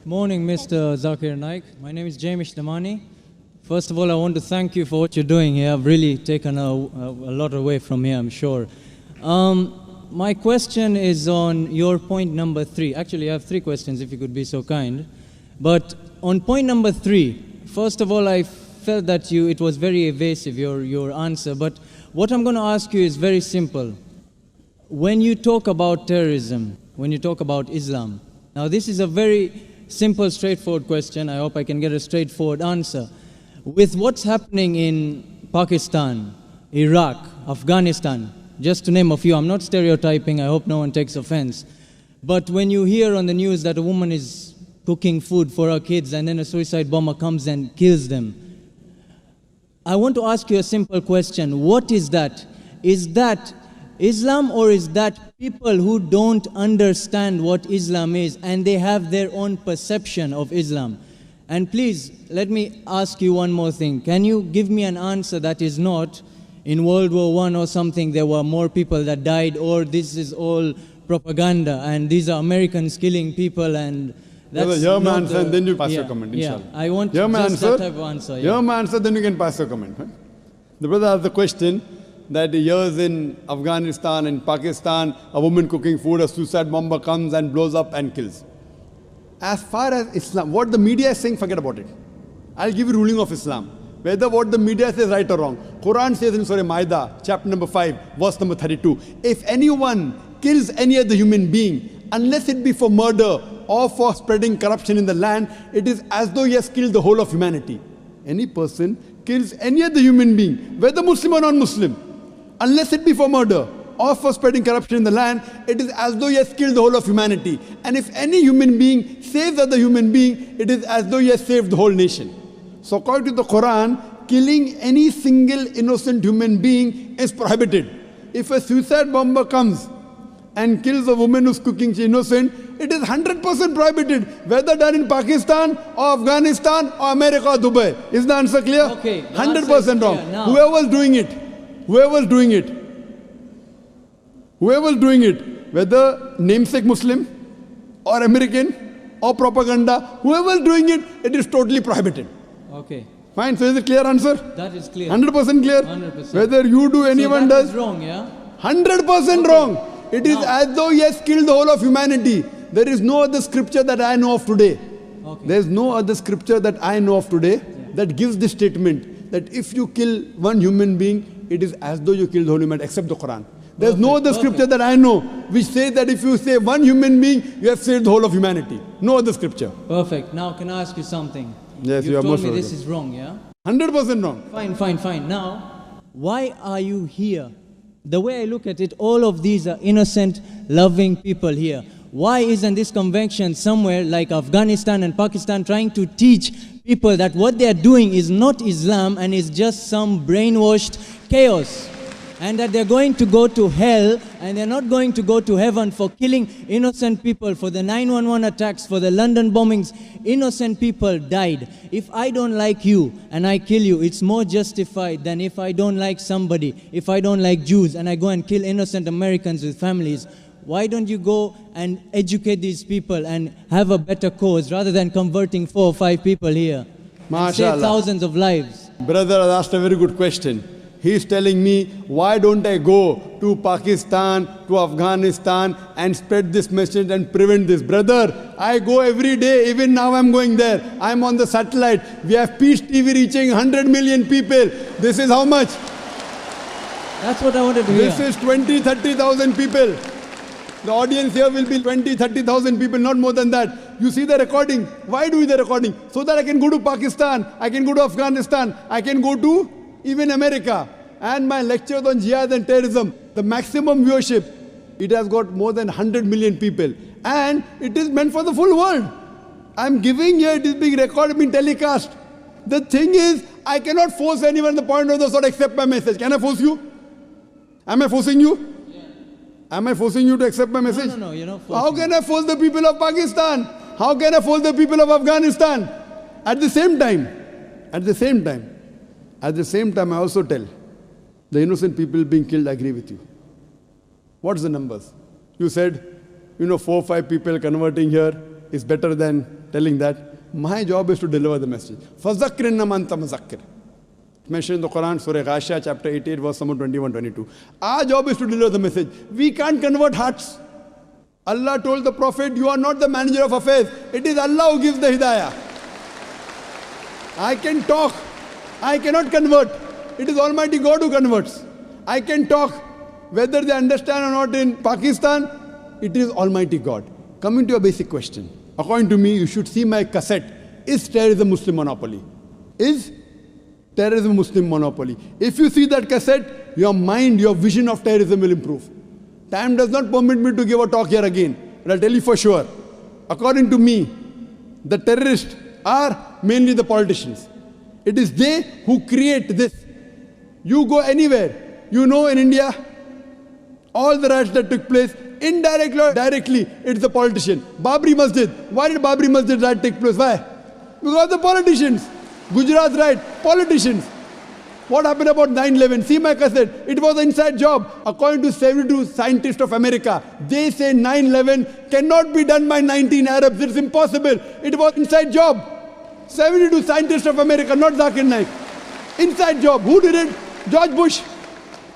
Morning, Mr. Zakir Naik. My name is Jamish Damani. First of all, I want to thank you for what you're doing here. I've really taken a lot away from here, I'm sure. My question is on your point number 3. Actually, I have 3 questions, if you could be so kind. But on point number 3, first of all, I felt that it was very evasive, your answer. But what I'm going to ask you is very simple. When you talk about terrorism, when you talk about Islam, now this is a very simple, straightforward question. I hope I can get a straightforward answer. With what's happening in Pakistan, Iraq, Afghanistan, just to name a few, I'm not stereotyping, I hope no one takes offense. But when you hear on the news that a woman is cooking food for her kids and then a suicide bomber comes and kills them, I want to ask you a simple question. What is that? Is that Islam, or is that people who don't understand what Islam is and they have their own perception of Islam? And please, let me ask you one more thing. Can you give me an answer that is not in World War I or something there were more people that died, or this is all propaganda and these are Americans killing people and that's hear my answer and then you pass your comment, inshallah. Yeah, I want just that type of answer. Hear my answer, then you can pass your comment. Huh? The brother asked the question that years in Afghanistan and Pakistan, a woman cooking food, a suicide bomber comes and blows up and kills. As far as Islam, what the media is saying, forget about it. I'll give you ruling of Islam. Whether what the media says right or wrong. Quran says in Surah Maida, chapter number 5, verse number 32, if anyone kills any other human being, unless it be for murder or for spreading corruption in the land, it is as though he has killed the whole of humanity. Any person kills any other human being, whether Muslim or non-Muslim, unless it be for murder or for spreading corruption in the land, it is as though he has killed the whole of humanity. And if any human being saves other human being, it is as though he has saved the whole nation. So according to the Quran, killing any single innocent human being is prohibited. If a suicide bomber comes and kills a woman who's cooking, she's innocent, it is 100% prohibited, whether done in Pakistan or Afghanistan or America or Dubai. Is the answer clear? Okay. 100% wrong. Whoever's doing it, whether namesake Muslim or American or propaganda, whoever's doing it, it is totally prohibited. Okay. Fine, so is it clear answer? That is clear. 100% clear? 100%. Whether you do, anyone does. Is wrong, yeah? 100% wrong. It is as though he has killed the whole of humanity. There is no other scripture that I know of today. Okay. There is no other scripture that I know of today that gives this statement that if you kill one human being, it is as though you killed the whole humanity, except the Quran. There is no other scripture that I know which says that if you save one human being, you have saved the whole of humanity. No other scripture. Perfect. Now, can I ask you something? Yes, you You've are told most me welcome. this is wrong, yeah? 100% wrong. Fine. Now, why are you here? The way I look at it, all of these are innocent, loving people here. Why isn't this convention somewhere like Afghanistan and Pakistan trying to teach people that what they are doing is not Islam and is just some brainwashed chaos? And that they're going to go to hell and they're not going to go to heaven for killing innocent people, for the 911 attacks, for the London bombings. Innocent people died. If I don't like you and I kill you, it's more justified than if I don't like somebody, if I don't like Jews and I go and kill innocent Americans with families. Why don't you go and educate these people and have a better cause rather than converting 4 or 5 people here and save thousands of lives? Brother has asked a very good question. He's telling me, why don't I go to Pakistan, to Afghanistan and spread this message and prevent this? Brother, I go every day, even now I'm going there. I'm on the satellite. We have Peace TV reaching 100 million people. This is how much? That's what I wanted to hear. This is 20,000-30,000 people. The audience here will be 20,000-30,000 people, not more than that. You see the recording. Why do the recording? So that I can go to Pakistan, I can go to Afghanistan, I can go to even America. And my lectures on jihad and terrorism, the maximum viewership, it has got more than 100 million people. And it is meant for the full world. I'm giving here, it is being recorded, being telecast. The thing is, I cannot force anyone in the point of the sort accept my message. Can I force you? Am I forcing you? Yeah. Am I forcing you to accept my message? No, you're not forcing. How can I force the people of Pakistan? How can I force the people of Afghanistan? At the same time, I also tell the innocent people being killed, I agree with you. What's the numbers? You said, 4 or 5 people converting here. is better than telling that. My job is to deliver the message. فَذَكِّرْ إِنَّمَا أَنْتَ مُذَكِّرٌ. Mentioned in the Quran, Surah Ghashiyah, chapter 88, verse number 21, 22. Our job is to deliver the message. We can't convert hearts. Allah told the Prophet, you are not the manager of affairs. It is Allah who gives the hidayah. I can talk. I cannot convert. It is Almighty God who converts. I can talk. Whether they understand or not in Pakistan, it is Almighty God. Coming to a basic question. According to me, you should see my cassette. Is terrorism Muslim monopoly? Is terrorism Muslim monopoly? If you see that cassette, your mind, your vision of terrorism will improve. Time does not permit me to give a talk here again, but I'll tell you for sure. According to me, the terrorists are mainly the politicians. It is they who create this. You go anywhere, you know in India, all the riots that took place, indirectly or directly, it's the politician. Babri Masjid. Why did Babri Masjid riot take place? Why? Because the politicians. Gujarat riot, politicians. What happened about 9/11? See my cassette. It was an inside job. According to 72 scientists of America, they say 9/11 cannot be done by 19 Arabs. It's impossible. It was inside job. 72 scientists of America, not Zakir Naik. Inside job. Who did it? George Bush.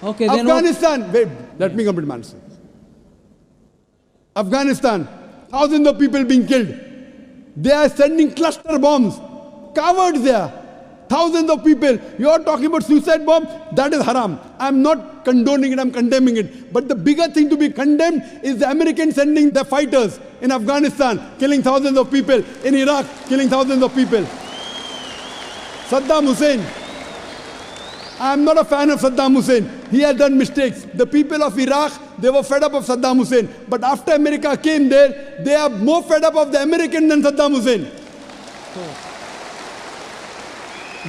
Okay, Afghanistan. Wait, let me complete my answer. Afghanistan. Thousands of people being killed. They are sending cluster bombs. Cowards there. Thousands of people. You are talking about suicide bomb? That is haram. I am not condoning it, I am condemning it. But the bigger thing to be condemned is the Americans sending their fighters in Afghanistan, killing thousands of people. In Iraq, killing thousands of people. Saddam Hussein. I am not a fan of Saddam Hussein. He has done mistakes. The people of Iraq, they were fed up of Saddam Hussein. But after America came there, they are more fed up of the American than Saddam Hussein.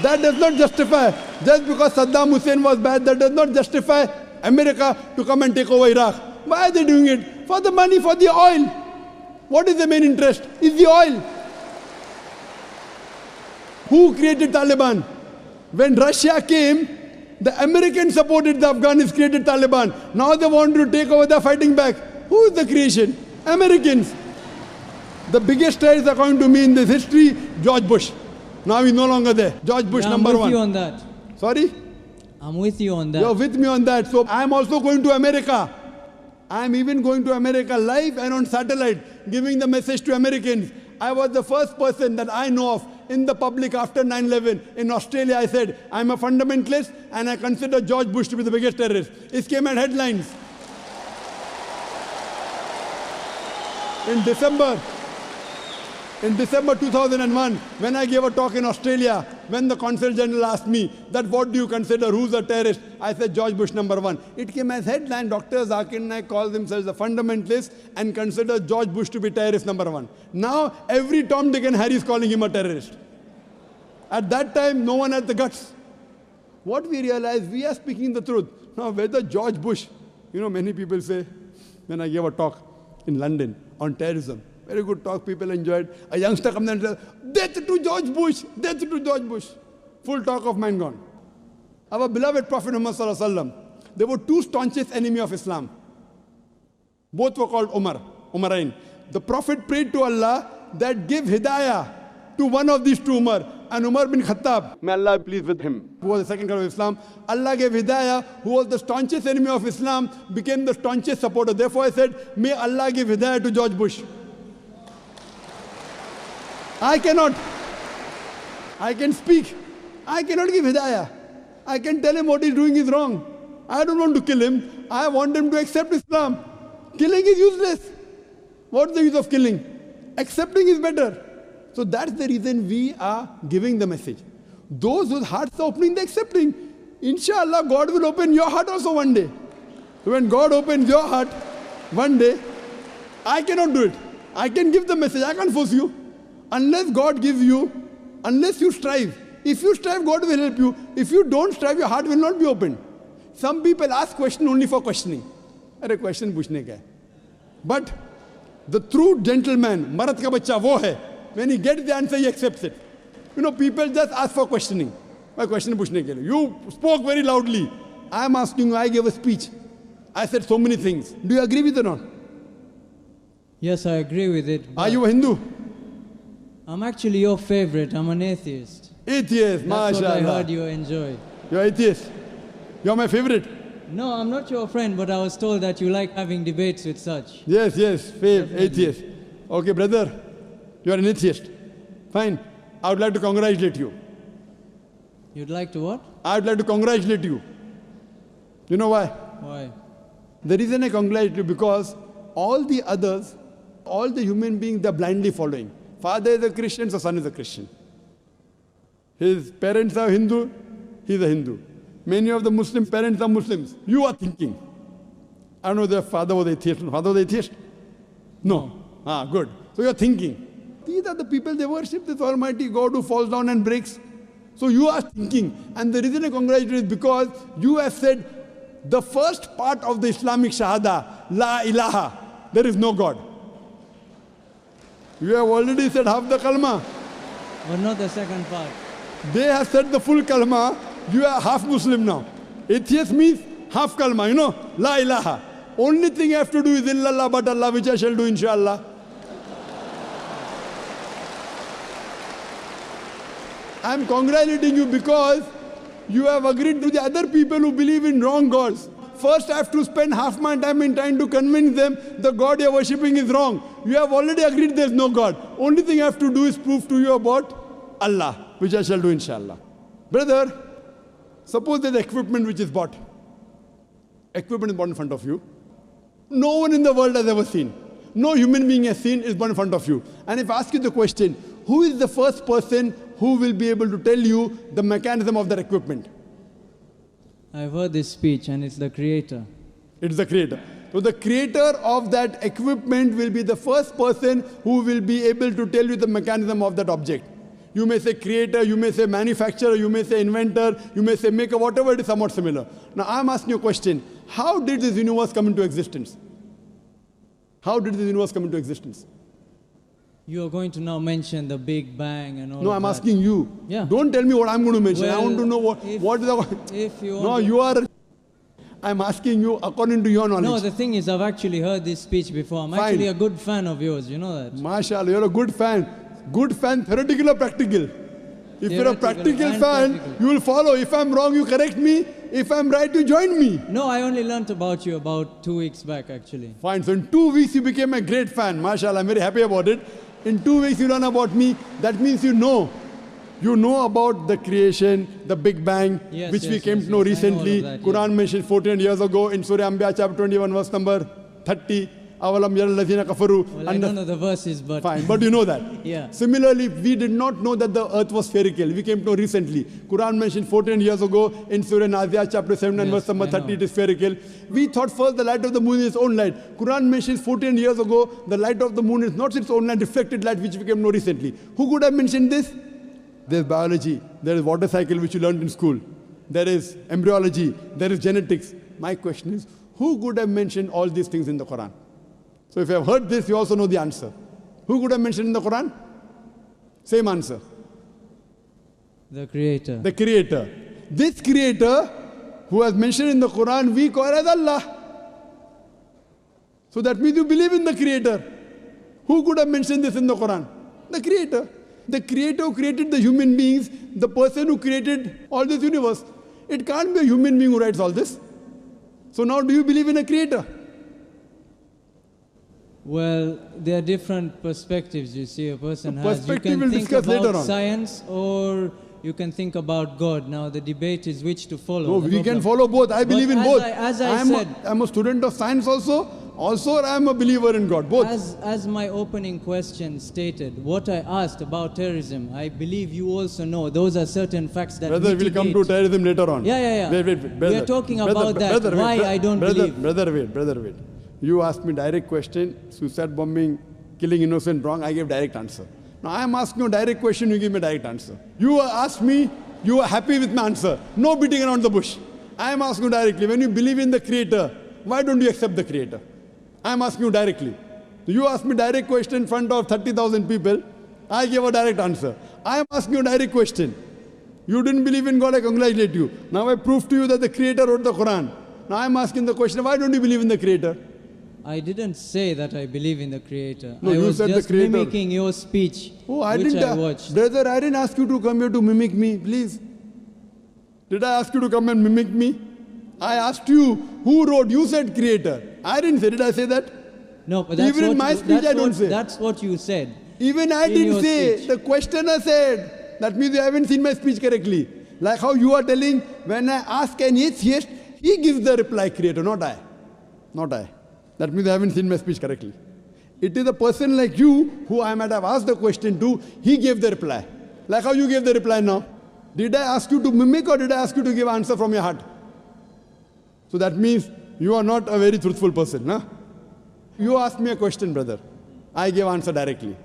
That does not justify, just because Saddam Hussein was bad, that does not justify America to come and take over Iraq. Why are they doing it? For the money, for the oil. What is the main interest? Is the oil. Who created Taliban? When Russia came, the Americans supported the Afghans, created Taliban. Now they want to take over, they're fighting back. Who is the creation? Americans. The biggest terrorist, according to me, in this history, George Bush. Now he's no longer there. George Bush, number one. I'm with you on that. Sorry? I'm with you on that. You're with me on that. So I'm also going to America. I'm even going to America live and on satellite, giving the message to Americans. I was the first person that I know of in the public after 9/11. In Australia, I said, I'm a fundamentalist and I consider George Bush to be the biggest terrorist. It came at headlines. In December 2001, when I gave a talk in Australia, when the Consul General asked me that what do you consider, who's a terrorist? I said George Bush number one. It came as headline, Dr. Zakir Naik calls himself a fundamentalist and considers George Bush to be terrorist number one. Now every Tom, Dick and Harry is calling him a terrorist. At that time, no one had the guts. What we realized, we are speaking the truth. Now whether George Bush, many people say, when I gave a talk in London on terrorism, very good talk, people enjoyed. A youngster comes and says, death to George Bush, death to George Bush. Full talk of mine gone. Our beloved Prophet Muhammad Sallallahu Alaihi Wasallam, there were two staunchest enemies of Islam. Both were called Umarain. The Prophet prayed to Allah that give hidayah to one of these two Umar. And Umar bin Khattab, may Allah be pleased with him, who was the second caliph of Islam. Allah gave hidayah, who was the staunchest enemy of Islam, became the staunchest supporter. Therefore I said, may Allah give hidayah to George Bush. I cannot. I can speak. I cannot give hidayah. I can tell him what he's doing is wrong. I don't want to kill him. I want him to accept Islam. Killing is useless. What's the use of killing? Accepting is better. So that's the reason we are giving the message. Those whose hearts are opening, they're accepting. Inshallah, God will open your heart also one day. When God opens your heart one day, I cannot do it. I can give the message. I can't force you. Unless God gives you, unless you strive. If you strive, God will help you. If you don't strive, your heart will not be opened. Some people ask question only for questioning. Arey question puchne ka hai. But the true gentleman, marat ka bachcha wo hai. When he gets the answer, he accepts it. People just ask for questioning. My question puchne ke liye. You spoke very loudly. I am asking you, I gave a speech. I said so many things. Do you agree with it or not? Yes, I agree with it. Are you a Hindu? I'm actually your favorite. I'm an atheist. Atheist, That's what I mashallah. heard you enjoy. You're atheist. You're my favorite. No, I'm not your friend, but I was told that you like having debates with such. Yes, Definitely. atheist. Okay, brother, you're an atheist. Fine. I would like to congratulate you. You'd like to what? I would like to congratulate you. You know why? Why? The reason I congratulate you because all the others, all the human beings, they're blindly following. Father is a Christian, so son is a Christian. His parents are Hindu, he's a Hindu. Many of the Muslim parents are Muslims. You are thinking. I don't know if their father was atheist. Father was atheist? No. Ah, good. So you're thinking. These are the people, they worship this Almighty God who falls down and breaks. So you are thinking. And the reason I congratulate you is because you have said the first part of the Islamic Shahada, La ilaha, there is no God. You have already said half the kalma. But not the second part. They have said the full kalma. You are half Muslim now. Atheist means half kalma, you know, La ilaha. Only thing I have to do is illallah but Allah, which I shall do inshallah. I am congratulating you because you have agreed to the other people who believe in wrong gods. First, I have to spend half my time in trying to convince them the God you are worshipping is wrong. You have already agreed there is no God. Only thing I have to do is prove to you about Allah, which I shall do inshallah. Brother, suppose there is equipment which is bought. Equipment is bought in front of you. No one in the world has ever seen. No human being has seen is bought in front of you. And if I ask you the question, who is the first person who will be able to tell you the mechanism of that equipment? I've heard this speech and it's the creator. It's the creator. So the creator of that equipment will be the first person who will be able to tell you the mechanism of that object. You may say creator, you may say manufacturer, you may say inventor, you may say maker, whatever it is somewhat similar. Now I'm asking you a question. How did this universe come into existence? How did this universe come into existence? You are going to now mention the Big Bang and all No, of I'm that. asking you. Yeah. Don't tell me what I'm going to mention. I Well, want to know what is the... If you want No, to- you are... I'm asking you according to your knowledge. No, the thing is, I've actually heard this speech before. I'm Fine. actually a good fan of yours, you know that. MashaAllah, you're a good fan. Good fan, theoretical or practical? If you're a Theoretical practical and fan, practical. you will follow. If I'm wrong, you correct me. If I'm right, you join me. No, I only learnt about you about 2 weeks back, actually. Fine. So in 2 weeks, you became a great fan. MashaAllah, I'm very happy about it. In 2 weeks, you learn about me. That means you know. You know about the creation, the Big Bang, Yes, which we yes, came yes, to know yes. I know all of recently. that, Quran mentioned 14 years ago in Surah Anbiya, chapter 21, verse number 30. Avalam yara allazina kafaru. Well, I don't know the verses, but... Fine, but you know that. Yeah. Similarly, we did not know that the earth was spherical. We came to know recently. Quran mentioned 14 years ago in Surah Nazi'at, chapter 7 and Yes, verse number I know. 30, it is spherical. We thought first the light of the moon is its own light. Quran mentions 14 years ago, the light of the moon is not its own light, reflected light, which we came to know recently. Who could have mentioned this? There is biology, there is water cycle, which you learned in school. There is embryology, there is genetics. My question is, who could have mentioned all these things in the Quran? So if you have heard this, you also know the answer. Who could have mentioned in the Quran? Same answer. The creator. The creator. This creator who has mentioned in the Quran, we call as Allah. So that means you believe in the creator. Who could have mentioned this in the Quran? The creator. The creator who created the human beings, the person who created all this universe. It can't be a human being who writes all this. So now do you believe in a creator? Well, there are different perspectives, you see, a person The has. You perspective can we'll think discuss later about on. science or you can think about God. Now, the debate is which to follow. No, The we can problem- follow both. I believe in as both. as I said, I'm a student of science also. Also, I'm a believer in God. Both. as my opening question stated, what I asked about terrorism, I believe you also know those are certain facts that Brother, we'll come to mitigate. terrorism later on. Yeah. Wait, We brother. are talking Brother, about that. brother, Why wait, I don't brother, believe. Brother, wait. You asked me direct question, suicide bombing, killing innocent, wrong. I gave direct answer. Now I am asking you a direct question, you give me a direct answer. You asked me, you are happy with my answer. No beating around the bush. I am asking you directly, when you believe in the creator, why don't you accept the creator? I am asking you directly. You asked me direct question in front of 30,000 people. I gave a direct answer. I am asking you a direct question. You didn't believe in God, I congratulate you. Now I prove to you that the creator wrote the Quran. Now I am asking the question, why don't you believe in the creator? I didn't say that I believe in the Creator. No, I you was said the just Creator. mimicking your speech, Oh, I which didn't. I watched. Brother, I didn't ask you to come here to mimic me, please. Did I ask you to come and mimic me? I asked you, who wrote? You said Creator. I didn't say. Did I say that? No, but that's Even in what my speech, I don't say. That's what you said. Even I in didn't your say. speech. The questioner said. That means you haven't seen my speech correctly. Like how you are telling, when I ask an atheist, he gives the reply, Creator, not I. Not I. That means I haven't seen my speech correctly. It is a person like you, who I might have asked the question to, he gave the reply. Like how you gave the reply now. Did I ask you to mimic or did I ask you to give answer from your heart? So that means you are not a very truthful person. Huh? You asked me a question, brother. I gave answer directly.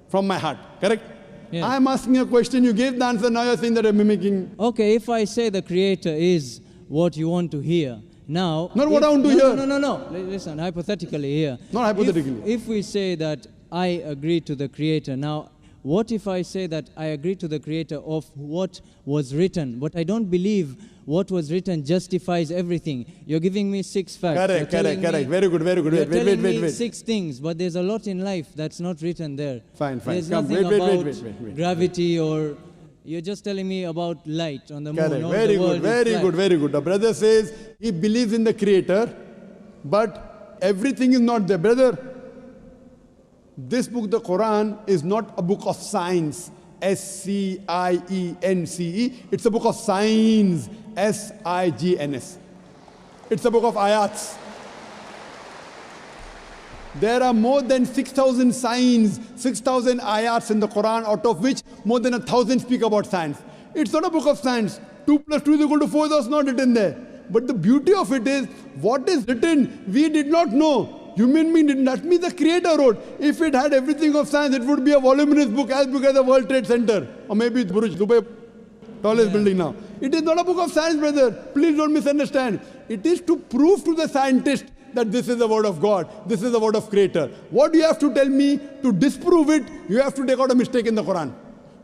From my heart. Correct? Yeah. I am asking a question, you gave the answer, now you are saying that I am mimicking. Okay, if I say the Creator is what you want to hear, now... Not what I want to hear. No. Listen, hypothetically here. Not hypothetically. If we say that I agree to the Creator, now, what if I say that I agree to the Creator of what was written, but I don't believe what was written justifies everything? You're giving me 6 facts. Correct. Very good. You're telling me Wait. 6 things, but there's a lot in life that's not written there. Fine. There's Come, nothing wait. about gravity or... You're just telling me about light on the moon. Correct. No, Very the world is flat. good. The brother says he believes in the Creator, but everything is not there. Brother, this book, the Quran, is not a book of science. S-C-I-E-N-C-E. It's a book of signs. S-I-G-N-S. It's a book of ayats. There are more than 6,000 signs, 6,000 ayats in the Quran, out of which more than 1,000 speak about science. It's not a book of science. 2 plus 2 is equal to 4, that's not written there. But the beauty of it is, what is written, we did not know. Human being didn't. That means the Creator wrote. If it had everything of science, it would be a voluminous book as big as the World Trade Center. Or maybe Burj Dubai, tallest building now. It is not a book of science, brother. Please don't misunderstand. It is to prove to the scientist that this is the word of God, this is the word of Creator. What you have to tell me to disprove it, you have to take out a mistake in the Quran.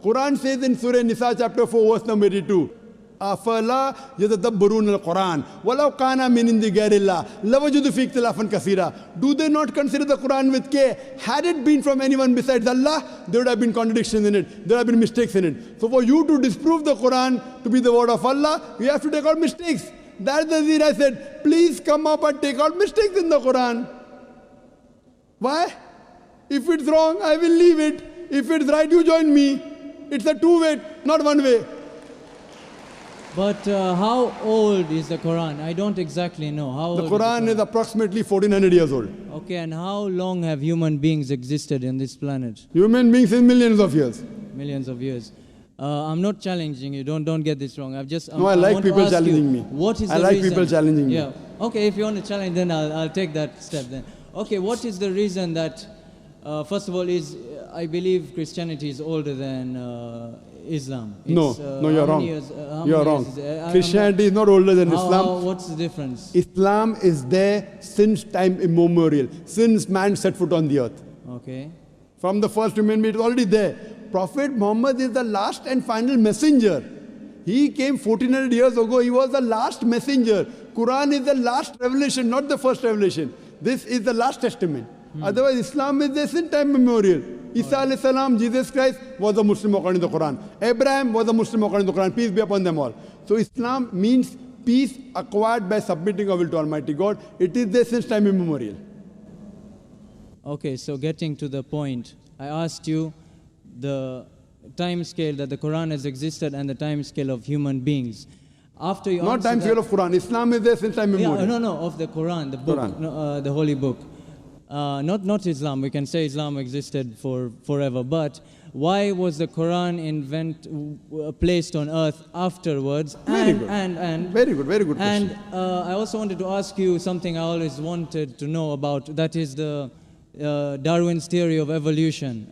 Quran says in Surah Nisa chapter 4 verse number 82, أَفَلَا يَتَدَبَّرُونَ الْقُرْآنَ وَلَوْ كَانَ مِنْ عِنْدِ غَيْرِ اللَّهِ لَوَجَدُوا فِيهِ اخْتِلَافًا كَثِيرًا. Do they not consider the Quran with care? Had it been from anyone besides Allah, there would have been contradictions in it, there would have been mistakes in it. So for you to disprove the Quran to be the word of Allah, you have to take out mistakes. That's the reason I said, please come up and take out mistakes in the Quran. Why? If it's wrong, I will leave it. If it's right, you join me. It's a two-way, not one way. But how old is the Quran? I don't exactly know. How old The Quran is approximately 1400 years old. Okay, and how long have human beings existed in this planet? Human beings in millions of years. Millions of years. I'm not challenging you. Don't get this wrong. I like people challenging me. What is I the like reason? people challenging me. Yeah. Okay, if you want to challenge, then I'll take that step then. Okay, what is the reason that, first of all, I believe Christianity is older than Islam. No, you're wrong. You're wrong. Christianity is not older than Islam. What's the difference? Islam is there since time immemorial, since man set foot on the earth. Okay. From the first human being, it's already there. Prophet Muhammad is the last and final messenger. He came 1400 years ago. He was the last messenger. Quran is the last revelation, not the first revelation. This is the last testament. Otherwise, Islam is there since time immemorial. Isa alayhi salam, Jesus Christ, was a Muslim according to the Quran. Abraham was a Muslim according to the Quran. Peace be upon them all. So Islam means peace acquired by submitting our will to Almighty God. It is there since time immemorial. Okay, so getting to the point, I asked you the time scale that the Quran has existed and the time scale of human beings. After you not time scale of Quran. Islam is there since time immemorial. Yeah, no, of the Quran, the book, Quran. The holy book. Not Islam. We can say Islam existed forever. But why was the Quran placed on earth afterwards? Very good. Very good question. And I also wanted to ask you something I always wanted to know about. That is the Darwin's theory of evolution.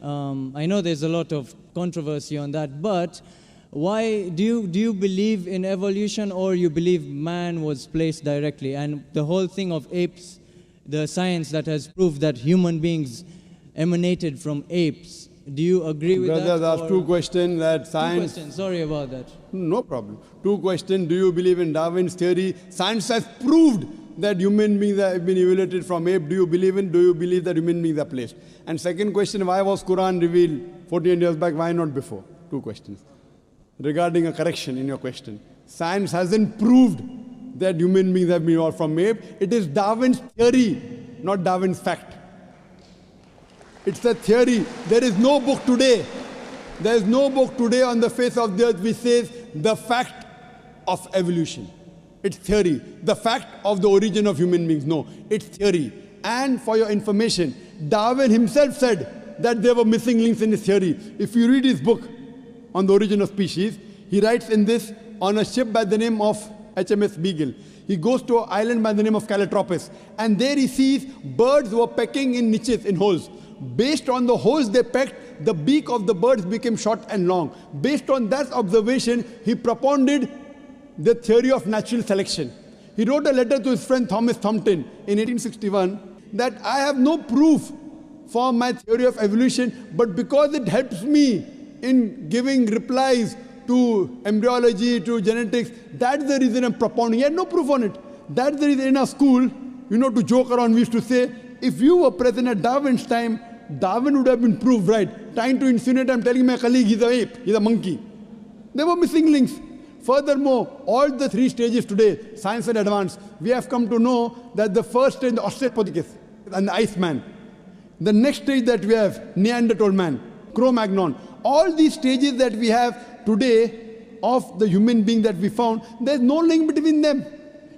I know there's a lot of controversy on that, but why do you believe in evolution, or you believe man was placed directly? And the whole thing of apes, the science that has proved that human beings emanated from apes. Do you agree with that? Brothers asked 2 questions that science... 2 questions, sorry about that. No problem. 2 questions. Do you believe in Darwin's theory? Science has proved that human beings have been evaluated from ape? Do you believe that human beings are placed? And second question, why was Quran revealed 14 years back? Why not before? Two questions. Regarding a correction in your question, science hasn't proved that human beings have been evolved from ape. It is Darwin's theory, not Darwin's fact. It's a theory. There is no book today. There is no book today on the face of the earth which says the fact of evolution. It's theory. The fact of the origin of human beings. No, it's theory. And for your information, Darwin himself said that there were missing links in his theory. If you read his book on the origin of species, he writes in this on a ship by the name of HMS Beagle. He goes to an island by the name of Calotropis, and there he sees birds who are pecking in niches, in holes. Based on the holes they pecked, the beak of the birds became short and long. Based on that observation, he propounded the theory of natural selection. He wrote a letter to his friend Thomas Thompson in 1861 that I have no proof for my theory of evolution, but because it helps me in giving replies to embryology, to genetics, that's the reason I'm propounding. He had no proof on it. That's the reason in our school, to joke around, we used to say, if you were present at Darwin's time, Darwin would have been proved right. Trying to insinuate, I'm telling my colleague, he's an ape, he's a monkey. There were missing links. Furthermore, all the three stages today, science and advance, we have come to know that the first stage, the Australopithecus and the Iceman. The next stage that we have, Neanderthal man, Cro-Magnon. All these stages that we have today of the human being that we found, there's no link between them.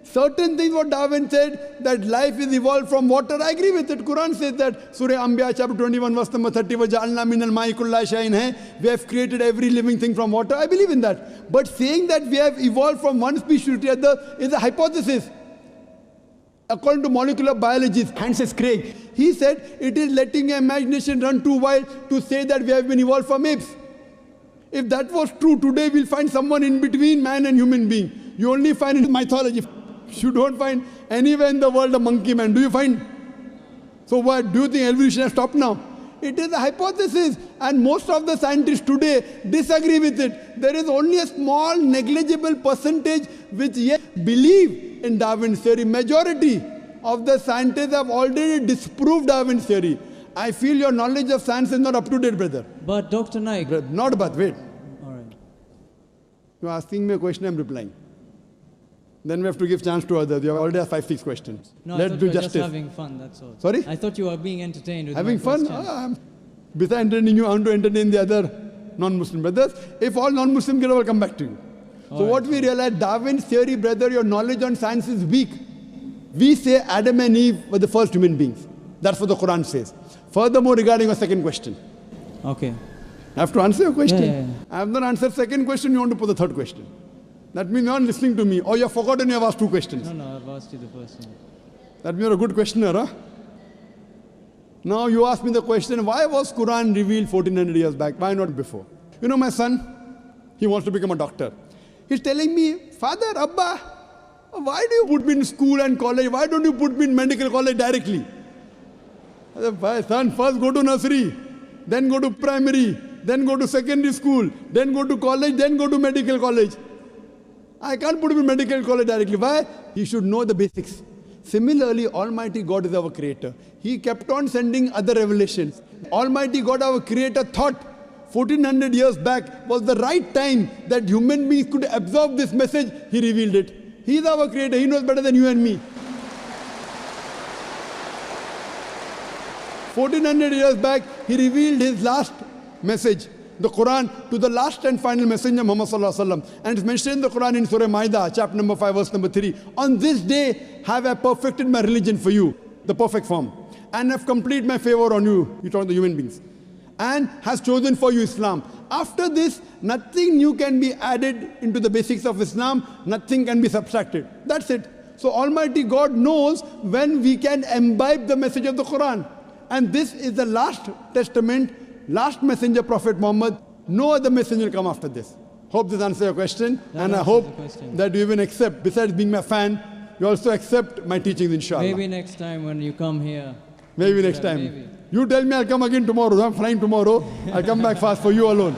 Certain things what Darwin said, that life is evolved from water, I agree with it. Quran says that, Surah Anbiya chapter 21 verse number 30, وَجَعَلْنَا مِنَ الْمَاءِ كُلَّ شَيْءٍ hai. We have created every living thing from water, I believe in that. But saying that we have evolved from one species to the other is a hypothesis. According to molecular biologist Francis Crick, he said it is letting your imagination run too wild to say that we have been evolved from apes. If that was true, today we'll find someone in between man and human being. You only find in mythology. You don't find anywhere in the world a monkey man. Do you find? So what? Do you think evolution has stopped now? It is a hypothesis, and most of the scientists today disagree with it. There is only a small negligible percentage which yet believe in Darwin's theory. Majority of the scientists have already disproved Darwin's theory. I feel your knowledge of science is not up to date, brother. But Dr. Naik... Not but, wait. All right. You're asking me a question, I'm replying. Then we have to give chance to others. You have already have 5-6 questions. No, Let's do justice. Just having fun, that's all. Sorry? I thought you were being entertained with having my fun? Besides entertaining you, I want to entertain the other non-Muslim brothers. If all non-Muslims get over, I'll come back to you. So what we realize, Darwin's theory, brother, your knowledge on science is weak. We say Adam and Eve were the first human beings. That's what the Quran says. Furthermore, regarding your second question. Okay. I have to answer your question. Yeah. I have not answered second question, you want to put the third question. That means you're not listening to me, or you have forgotten you have asked two questions. No, I've asked you the first one. That means you're a good questioner, huh? Now you ask me the question, why was Quran revealed 1400 years back? Why not before? My son, he wants to become a doctor. He's telling me, Father, Abba, why do you put me in school and college? Why don't you put me in medical college directly? I said, son, first go to nursery, then go to primary, then go to secondary school, then go to college, then go to medical college. I can't put him in medical college directly. Why? He should know the basics. Similarly, Almighty God is our creator. He kept on sending other revelations. Almighty God, our creator, thought 1400 years back was the right time that human beings could absorb this message. He revealed it. He is our creator. He knows better than you and me. 1400 years back, he revealed his last message, the Quran, to the last and final messenger, Muhammad sallallahu alaihi wasallam. And it's mentioned in the Quran in Surah Maida, chapter number 5, verse number 3. On this day have I perfected my religion for you, the perfect form, and have completed my favor on you, you talk the human beings, and has chosen for you Islam. After this, nothing new can be added into the basics of Islam, nothing can be subtracted. That's it. So Almighty God knows when we can imbibe the message of the Quran. And this is the last testament, last messenger, Prophet Muhammad. No other messenger will come after this. Hope this answers your question. And I hope that you even accept, besides being my fan, you also accept my teachings, inshallah. Maybe next time when you come here. Maybe next time. Maybe. You tell me I'll come again tomorrow. I'm flying tomorrow. I'll come back fast for you alone.